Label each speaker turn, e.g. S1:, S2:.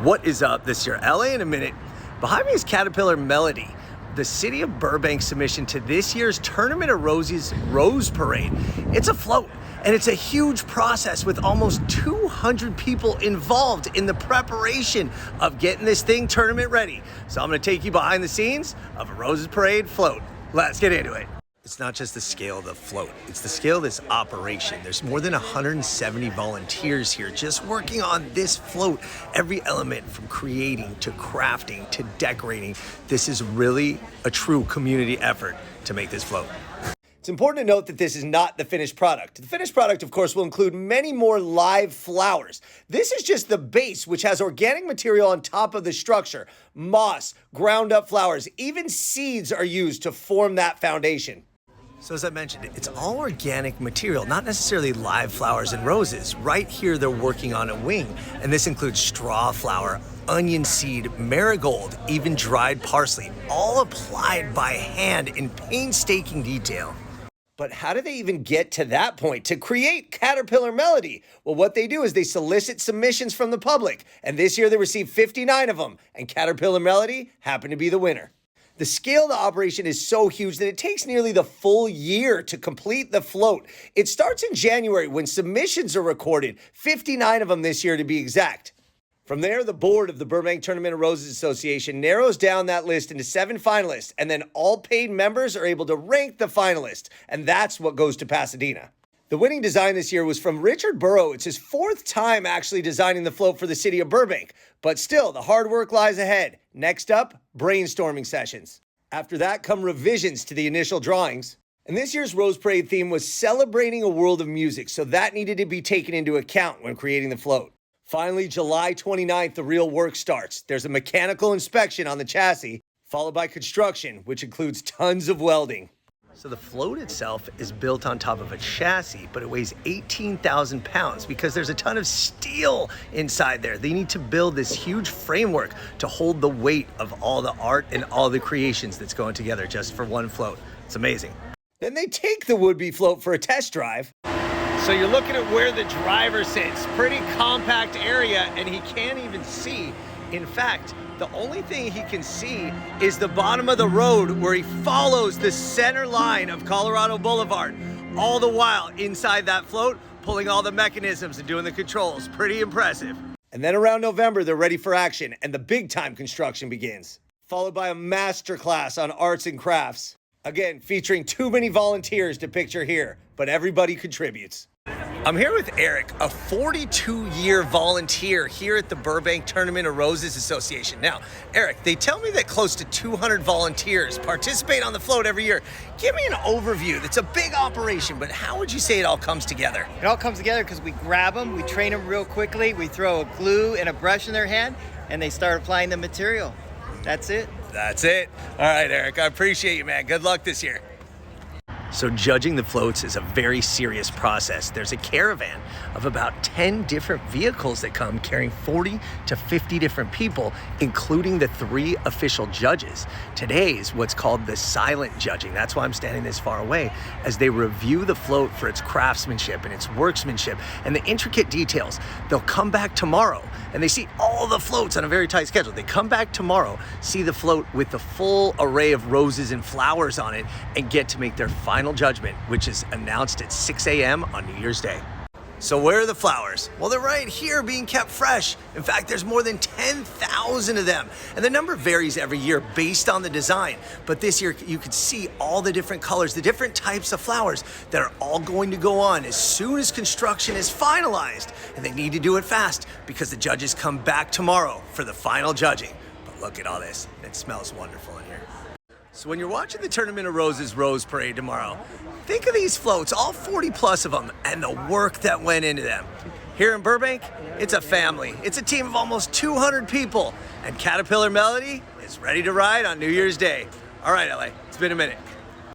S1: What is up this year? LA in a minute. Behind me is Caterpillar Melody, the city of Burbank submission to this year's Tournament of Roses Rose Parade. It's a float, and it's a huge process with almost 200 people involved in the preparation of getting this thing tournament ready. So I'm gonna take you behind the scenes of a Roses Parade float. Let's get into it. It's not just the scale of the float, it's the scale of this operation. There's more than 170 volunteers here just working on this float. Every element from creating to crafting to decorating. This is really a true community effort to make this float. It's important to note that this is not the finished product. The finished product, of course, will include many more live flowers. This is just the base, which has organic material on top of the structure. Moss, ground up flowers, even seeds are used to form that foundation. So as I mentioned, it's all organic material, not necessarily live flowers and roses. Right here, they're working on a wing, and this includes straw flower, onion seed, marigold, even dried parsley, all applied by hand in painstaking detail. But how do they even get to that point, to create Caterpillar Melody? Well, what they do is they solicit submissions from the public, and this year they received 59 of them, and Caterpillar Melody happened to be the winner. The scale of the operation is so huge that it takes nearly the full year to complete the float. It starts in January when submissions are recorded, 59 of them this year to be exact. From there, the board of the Burbank Tournament of Roses Association narrows down that list into 7 finalists, and then all paid members are able to rank the finalists, and that's what goes to Pasadena. The winning design this year was from Richard Burrow. It's his 4th time actually designing the float for the city of Burbank. But still, the hard work lies ahead. Next up, brainstorming sessions. After that come revisions to the initial drawings. And this year's Rose Parade theme was celebrating a world of music, so that needed to be taken into account when creating the float. Finally, July 29th, the real work starts. There's a mechanical inspection on the chassis, followed by construction, which includes tons of welding. So the float itself is built on top of a chassis, but it weighs 18,000 pounds because there's a ton of steel inside there. They need to build this huge framework to hold the weight of all the art and all the creations that's going together just for one float. It's amazing. Then they take the would-be float for a test drive. So you're looking at where the driver sits. Pretty compact area, and he can't even see. In fact, the only thing he can see is the bottom of the road where he follows the center line of Colorado Boulevard, all the while inside that float, pulling all the mechanisms and doing the controls. Pretty impressive. And then around November, they're ready for action, and the big-time construction begins, followed by a masterclass on arts and crafts. Again, featuring too many volunteers to picture here, but everybody contributes. I'm here with Eric, a 42-year volunteer here at the Burbank Tournament of Roses Association. Now, Eric, they tell me that close to 200 volunteers participate on the float every year. Give me an overview. It's a big operation, but how would you say it all comes together?
S2: It all comes together because we grab them, we train them real quickly, we throw a glue and a brush in their hand, and they start applying the material. That's it.
S1: That's it. All right, Eric, I appreciate you, man. Good luck this year. So judging the floats is a very serious process. There's a caravan of about 10 different vehicles that come carrying 40 to 50 different people, including the 3 official judges. Today is what's called the silent judging. That's why I'm standing this far away, as they review the float for its craftsmanship and its workmanship and the intricate details. They'll come back tomorrow and they see all the floats on a very tight schedule. They come back tomorrow, see the float with the full array of roses and flowers on it, and get to make their final judgment, which is announced at 6 a.m. on New Year's Day. So where are the flowers? Well, they're right here being kept fresh. In fact, there's more than 10,000 of them. And the number varies every year based on the design. But this year, you could see all the different colors, the different types of flowers that are all going to go on as soon as construction is finalized. And they need to do it fast because the judges come back tomorrow for the final judging. But look at all this. It smells wonderful in here. So when you're watching the Tournament of Roses Rose Parade tomorrow, think of these floats, all 40 plus of them, and the work that went into them. Here in Burbank, it's a family. It's a team of almost 200 people, and Caterpillar Melody is ready to ride on New Year's Day. All right, LA, it's been a minute.